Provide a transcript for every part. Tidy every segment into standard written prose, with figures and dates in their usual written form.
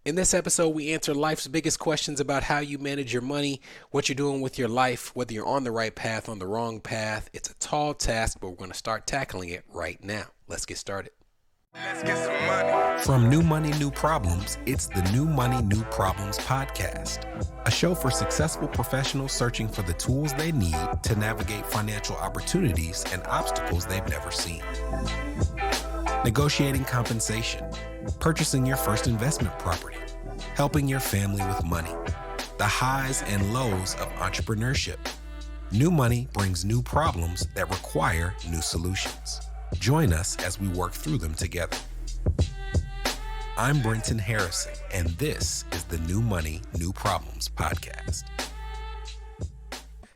In this episode, we answer life's biggest questions about how you manage your money, what you're doing with your life, whether you're on the right path, on the wrong path. It's a tall task, but we're going to start tackling it right now. Let's get started. Let's get some money. From New Money, New Problems, it's the New Money, New Problems podcast, a show for successful professionals searching for the tools they need to navigate financial opportunities and obstacles they've never seen. Negotiating compensation, purchasing your first investment property, helping your family with money, the highs and lows of entrepreneurship. New Money brings new problems that require new solutions. Join us as we work through them together. I'm Brenton Harrison, and this is the New Money, New Problems podcast.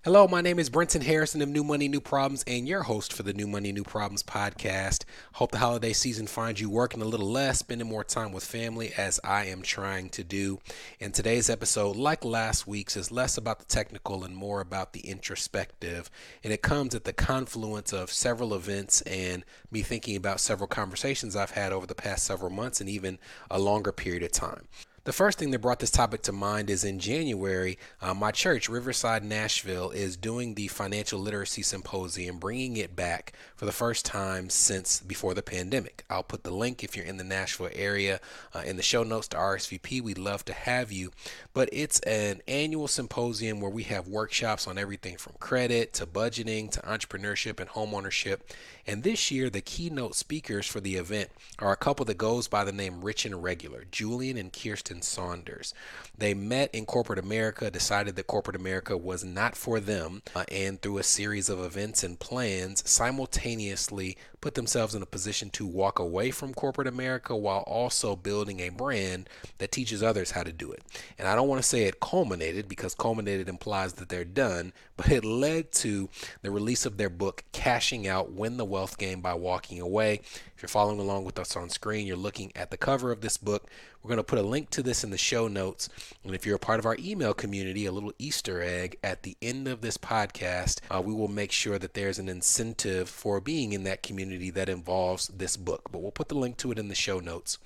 Hello, my name is Brenton Harrison of New Money, New Problems, and your host for the New Money, New Problems podcast. Hope the holiday season finds you working a little less, spending more time with family, as I am trying to do. And today's episode, like last week's, is less about the technical and more about the introspective. And it comes at the confluence of several events and me thinking about several conversations I've had over the past several months and even a longer period of time. The first thing that brought this topic to mind is in January, my church, Riverside, Nashville, is doing the Financial Literacy Symposium, bringing it back for the first time since before the pandemic. I'll put the link if you're in the Nashville area in the show notes to RSVP. We'd love to have you. But it's an annual symposium where we have workshops on everything from credit to budgeting to entrepreneurship and homeownership. And this year, the keynote speakers for the event are a couple that goes by the name Rich and Regular, Julian and Kirsten Saunders. They met in corporate America, decided that corporate America was not for them, and through a series of events and plans, simultaneously put themselves in a position to walk away from corporate America while also building a brand that teaches others how to do it. And I don't want to say it culminated, because culminated implies that they're done, but it led to the release of their book, Cashing Out, Win the Wealth Game by Walking Away. If you're following along with us on screen, you're looking at the cover of this book. We're going to put a link to this in the show notes. And if you're a part of our email community, a little Easter egg at the end of this podcast, we will make sure that there's an incentive for being in that community that involves this book. But we'll put the link to it in the show notes.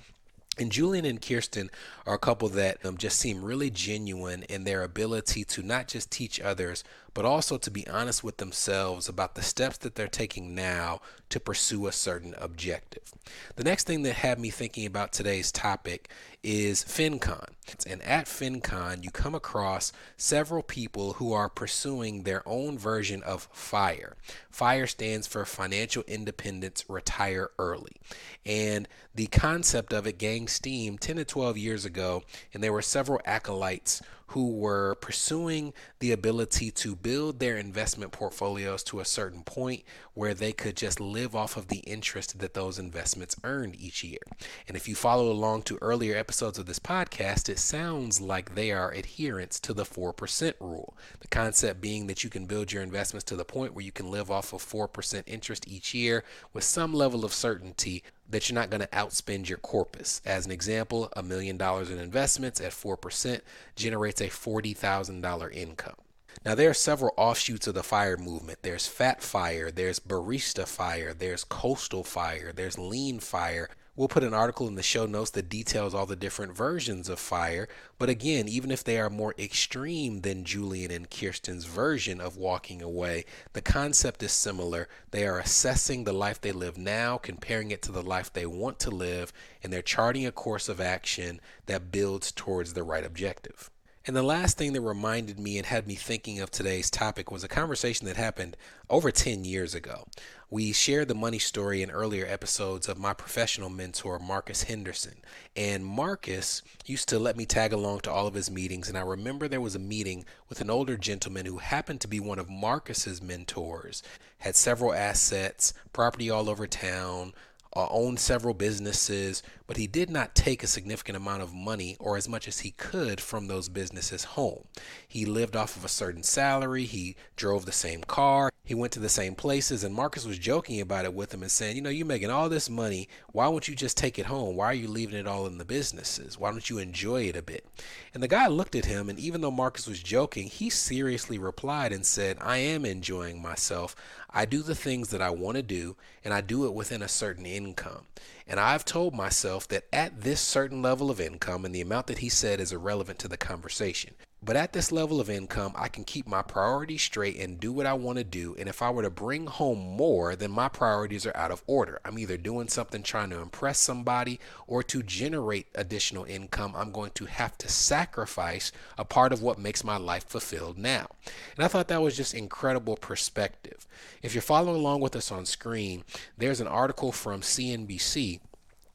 And Julian and Kirsten are a couple that just seem really genuine in their ability to not just teach others, but also to be honest with themselves about the steps that they're taking now to pursue a certain objective. The next thing that had me thinking about today's topic is FinCon. And at FinCon, you come across several people who are pursuing their own version of FIRE. FIRE stands for Financial Independence, Retire Early. And the concept of it gained steam 10 to 12 years ago, and there were several acolytes who were pursuing the ability to build their investment portfolios to a certain point where they could just live off of the interest that those investments earned each year. And if you follow along to earlier episodes of this podcast, it sounds like they are adherents to the 4% rule. The concept being that you can build your investments to the point where you can live off of 4% interest each year with some level of certainty that you're not going to outspend your corpus. As an example, $1 million in investments at 4% generates a $40,000 income. Now, there are several offshoots of the FIRE movement. There's Fat FIRE, there's Barista FIRE, there's Coastal FIRE, there's Lean FIRE. We'll put an article in the show notes that details all the different versions of FIRE. But again, even if they are more extreme than Julian and Kirsten's version of walking away, the concept is similar. They are assessing the life they live now, comparing it to the life they want to live, and they're charting a course of action that builds towards the right objective. And the last thing that reminded me and had me thinking of today's topic was a conversation that happened over 10 years ago. We shared the money story in earlier episodes of my professional mentor, Marcus Henderson. And Marcus used to let me tag along to all of his meetings. And I remember there was a meeting with an older gentleman who happened to be one of Marcus's mentors, had several assets, property all over town, owned several businesses, but he did not take a significant amount of money or as much as he could from those businesses home. He lived off of a certain salary. He drove the same car. He went to the same places, and Marcus was joking about it with him and saying, you're making all this money. Why won't you just take it home? Why are you leaving it all in the businesses? Why don't you enjoy it a bit? And the guy looked at him, and even though Marcus was joking, he seriously replied and said, I am enjoying myself. I do the things that I want to do, and I do it within a certain income. income. And I've told myself that at this certain level of income, and the amount that he said is irrelevant to the conversation, but at this level of income, I can keep my priorities straight and do what I want to do. And if I were to bring home more, then my priorities are out of order. I'm either doing something trying to impress somebody, or to generate additional income, I'm going to have to sacrifice a part of what makes my life fulfilled now. And I thought that was just incredible perspective. If you're following along with us on screen, there's an article from CNBC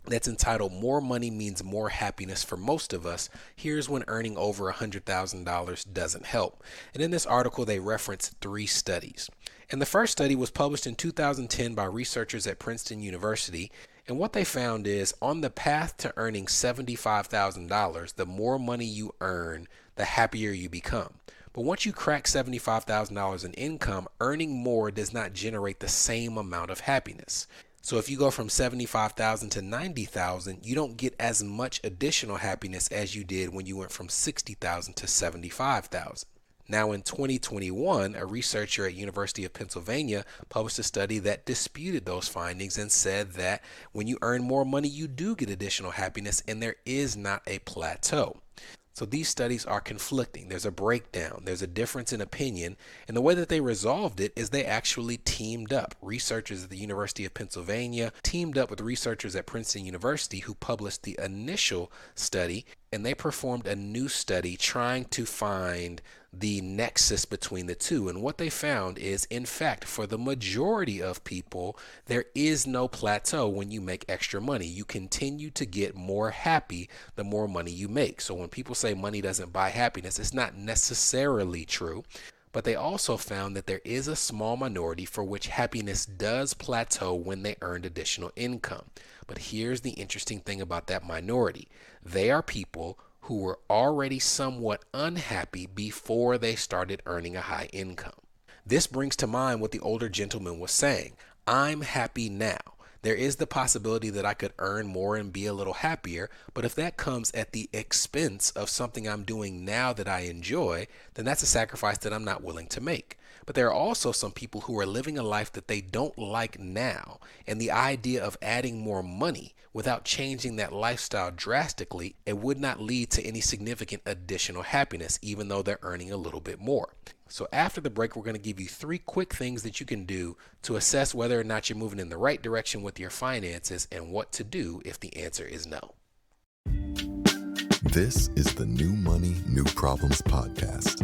that's entitled "More Money Means More Happiness for Most of Us. Here's when earning over $100,000 doesn't help." And in this article, they reference 3 studies. And the first study was published in 2010 by researchers at Princeton University. And what they found is, on the path to earning $75,000, the more money you earn, the happier you become. But once you crack $75,000 in income, earning more does not generate the same amount of happiness. So if you go from $75,000 to $90,000, you don't get as much additional happiness as you did when you went from $60,000 to $75,000. Now in 2021, a researcher at University of Pennsylvania published a study that disputed those findings and said that when you earn more money, you do get additional happiness, and there is not a plateau. So these studies are conflicting. There's a breakdown. There's a difference in opinion. And the way that they resolved it is they actually teamed up. Researchers at the University of Pennsylvania teamed up with researchers at Princeton University who published the initial study, and they performed a new study trying to find the nexus between the two. And what they found is, in fact, for the majority of people, there is no plateau when you make extra money. You continue to get more happy the more money you make. So when people say money doesn't buy happiness, it's not necessarily true. But they also found that there is a small minority for which happiness does plateau when they earned additional income. But here's the interesting thing about that minority. They are people who were already somewhat unhappy before they started earning a high income. This brings to mind what the older gentleman was saying. I'm happy now. There is the possibility that I could earn more and be a little happier, but if that comes at the expense of something I'm doing now that I enjoy, then that's a sacrifice that I'm not willing to make. But there are also some people who are living a life that they don't like now, and the idea of adding more money without changing that lifestyle drastically, it would not lead to any significant additional happiness, even though they're earning a little bit more. So after the break, we're going to give you 3 quick things that you can do to assess whether or not you're moving in the right direction with your finances, and what to do if the answer is no. This is the New Money, New Problems podcast,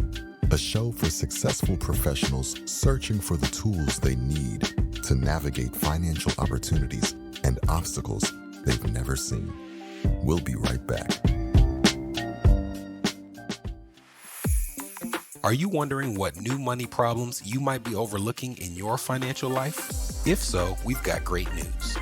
a show for successful professionals searching for the tools they need to navigate financial opportunities and obstacles they've never seen. We'll be right back. Are you wondering what new money problems you might be overlooking in your financial life? If so, we've got great news.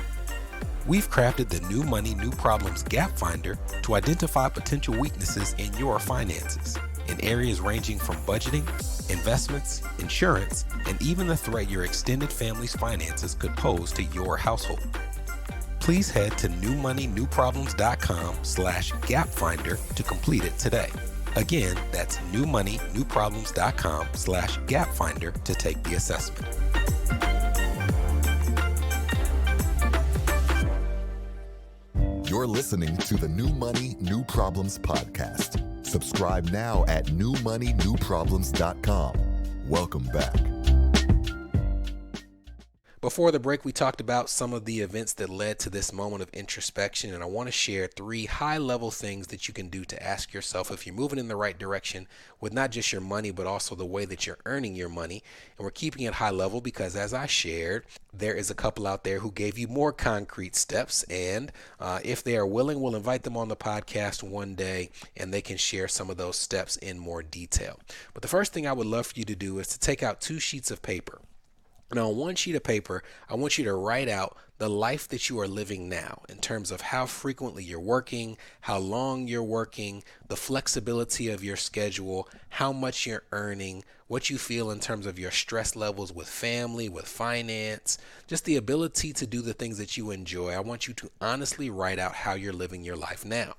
We've crafted the New Money, New Problems Gap Finder to identify potential weaknesses in your finances in areas ranging from budgeting, investments, insurance, and even the threat your extended family's finances could pose to your household. Please head to newmoneynewproblems.com/gapfinder to complete it today. Again, that's newmoneynewproblems.com/gapfinder to take the assessment. You're listening to the New Money, New Problems podcast. Subscribe now at newmoneynewproblems.com. Welcome back. Before the break, we talked about some of the events that led to this moment of introspection, and I want to share 3 high-level things that you can do to ask yourself if you're moving in the right direction with not just your money, but also the way that you're earning your money. And we're keeping it high level because, as I shared, there is a couple out there who gave you more concrete steps, and if they are willing, we'll invite them on the podcast one day, and they can share some of those steps in more detail. But the first thing I would love for you to do is to take out 2 sheets of paper. And on 1 sheet of paper, I want you to write out the life that you are living now in terms of how frequently you're working, how long you're working, the flexibility of your schedule, how much you're earning, what you feel in terms of your stress levels with family, with finance, just the ability to do the things that you enjoy. I want you to honestly write out how you're living your life now.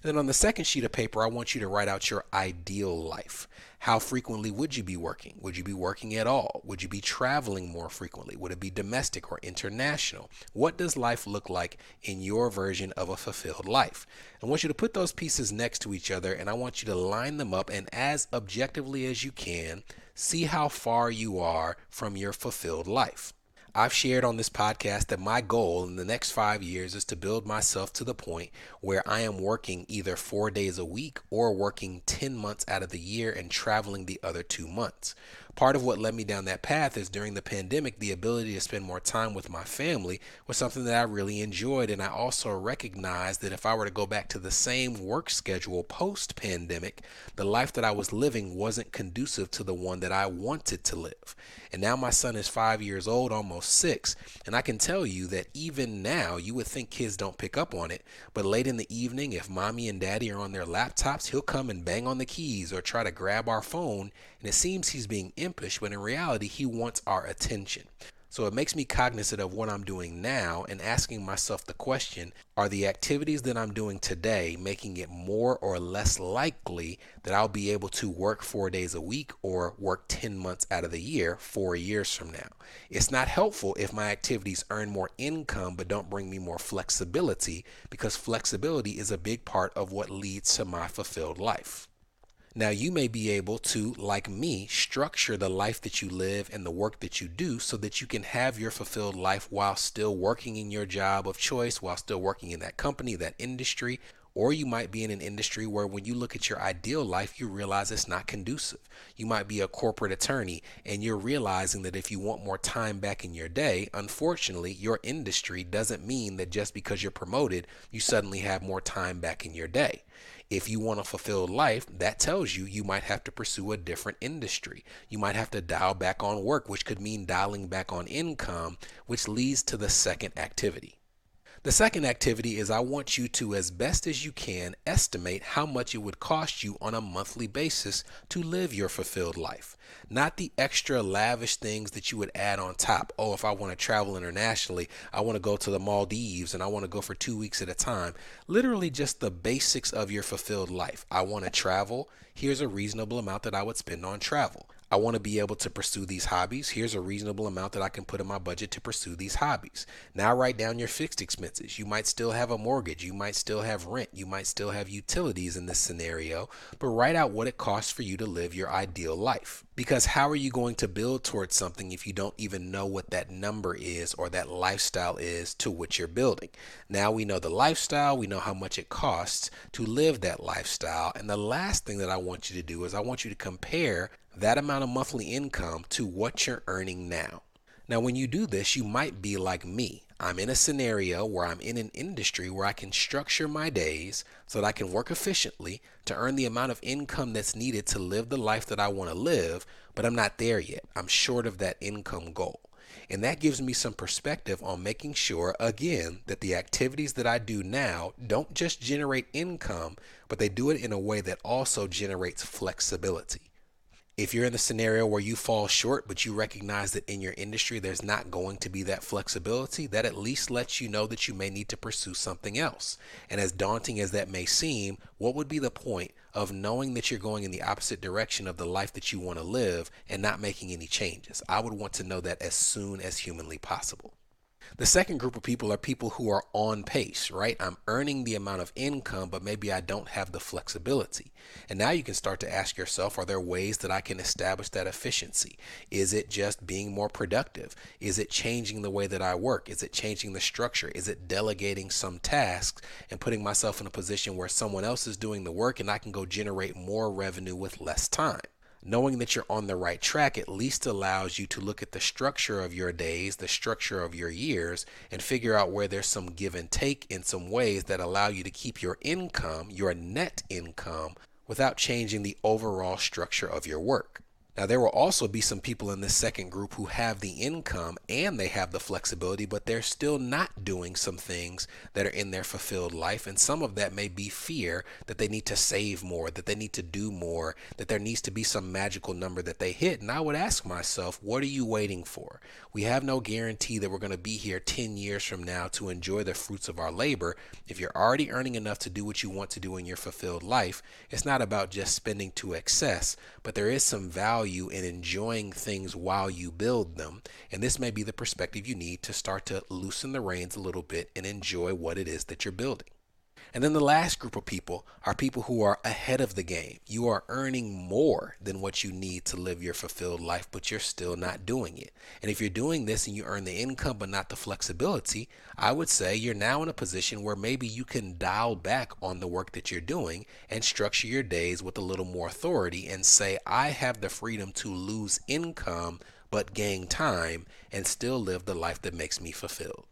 And then on the second sheet of paper, I want you to write out your ideal life. How frequently would you be working? Would you be working at all? Would you be traveling more frequently? Would it be domestic or international? What does life look like in your version of a fulfilled life? I want you to put those pieces next to each other, and I want you to line them up and as objectively as you can, see how far you are from your fulfilled life. I've shared on this podcast that my goal in the next 5 years is to build myself to the point where I am working either 4 days a week or working 10 months out of the year and traveling the other 2 months. Part of what led me down that path is during the pandemic, the ability to spend more time with my family was something that I really enjoyed. And I also recognized that if I were to go back to the same work schedule post-pandemic, the life that I was living wasn't conducive to the one that I wanted to live. And now my son is 5 years old, almost 6. And I can tell you that even now, you would think kids don't pick up on it. But late in the evening, if mommy and daddy are on their laptops, he'll come and bang on the keys or try to grab our phone. And it seems he's being impish, but in reality, he wants our attention. So it makes me cognizant of what I'm doing now and asking myself the question, are the activities that I'm doing today making it more or less likely that I'll be able to work 4 days a week or work 10 months out of the year 4 years from now? It's not helpful if my activities earn more income but don't bring me more flexibility, because flexibility is a big part of what leads to my fulfilled life. Now, you may be able to, like me, structure the life that you live and the work that you do so that you can have your fulfilled life while still working in your job of choice, while still working in that company, that industry. Or you might be in an industry where when you look at your ideal life, you realize it's not conducive. You might be a corporate attorney and you're realizing that if you want more time back in your day, unfortunately, your industry doesn't mean that just because you're promoted, you suddenly have more time back in your day. If you want a fulfilled life, that tells you might have to pursue a different industry. You might have to dial back on work, which could mean dialing back on income, which leads to the second activity. The second activity is I want you to, as best as you can, estimate how much it would cost you on a monthly basis to live your fulfilled life. Not the extra lavish things that you would add on top. Oh, if I want to travel internationally, I want to go to the Maldives and I want to go for 2 weeks at a time. Literally just the basics of your fulfilled life. I want to travel. Here's a reasonable amount that I would spend on travel. I want to be able to pursue these hobbies. Here's a reasonable amount that I can put in my budget to pursue these hobbies. Now write down your fixed expenses. You might still have a mortgage. You might still have rent. You might still have utilities in this scenario, but write out what it costs for you to live your ideal life. Because how are you going to build towards something if you don't even know what that number is or that lifestyle is to which you're building? Now we know the lifestyle. We know how much it costs to live that lifestyle. And the last thing that I want you to do is I want you to compare that amount of monthly income to what you're earning now. Now, when you do this, you might be like me. I'm in a scenario where I'm in an industry where I can structure my days so that I can work efficiently to earn the amount of income that's needed to live the life that I want to live, but I'm not there yet. I'm short of that income goal. And that gives me some perspective on making sure, again, that the activities that I do now don't just generate income, but they do it in a way that also generates flexibility. If you're in the scenario where you fall short, but you recognize that in your industry there's not going to be that flexibility, that at least lets you know that you may need to pursue something else. And as daunting as that may seem, what would be the point of knowing that you're going in the opposite direction of the life that you want to live and not making any changes? I would want to know that as soon as humanly possible. The second group of people are people who are on pace, right? I'm earning the amount of income, but maybe I don't have the flexibility. And now you can start to ask yourself, are there ways that I can establish that efficiency? Is it just being more productive? Is it changing the way that I work? Is it changing the structure? Is it delegating some tasks and putting myself in a position where someone else is doing the work and I can go generate more revenue with less time? Knowing that you're on the right track at least allows you to look at the structure of your days, the structure of your years, and figure out where there's some give and take in some ways that allow you to keep your income, your net income, without changing the overall structure of your work. Now, there will also be some people in this second group who have the income and they have the flexibility, but they're still not doing some things that are in their fulfilled life. And some of that may be fear that they need to save more, that they need to do more, that there needs to be some magical number that they hit. And I would ask myself, what are you waiting for? We have no guarantee that we're going to be here 10 years from now to enjoy the fruits of our labor. If you're already earning enough to do what you want to do in your fulfilled life, it's not about just spending to excess, but there is some value value in enjoying things while you build them. And this may be the perspective you need to start to loosen the reins a little bit and enjoy what it is that you're building. And then the last group of people are people who are ahead of the game. You are earning more than what you need to live your fulfilled life, but you're still not doing it. And if you're doing this and you earn the income but not the flexibility, I would say you're now in a position where maybe you can dial back on the work that you're doing and structure your days with a little more authority and say, I have the freedom to lose income but gain time and still live the life that makes me fulfilled.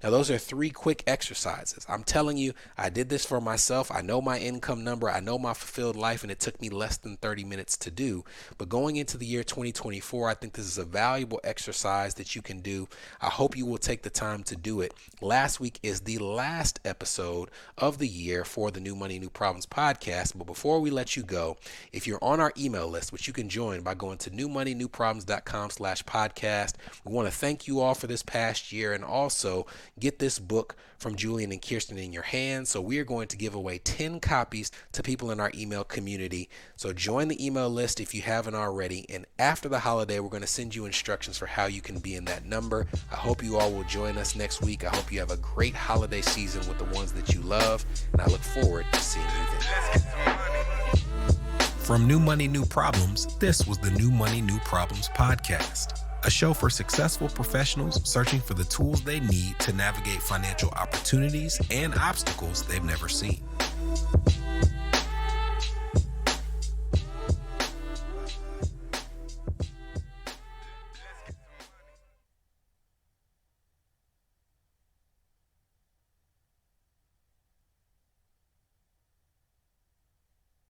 Now, those are 3 quick exercises. I'm telling you, I did this for myself. I know my income number. I know my fulfilled life, and it took me less than 30 minutes to do. But going into the year 2024, I think this is a valuable exercise that you can do. I hope you will take the time to do it. Last week is the last episode of the year for the New Money, New Problems podcast. But before we let you go, if you're on our email list, which you can join by going to newmoneynewproblems.com/podcast, we want to thank you all for this past year, and also get this book from Julian and Kirsten in your hands. So we are going to give away 10 copies to people in our email community. So join the email list if you haven't already. And after the holiday, we're going to send you instructions for how you can be in that number. I hope you all will join us next week. I hope you have a great holiday season with the ones that you love. And I look forward to seeing you then. From New Money, New Problems, this was the New Money, New Problems podcast, a show for successful professionals searching for the tools they need to navigate financial opportunities and obstacles they've never seen.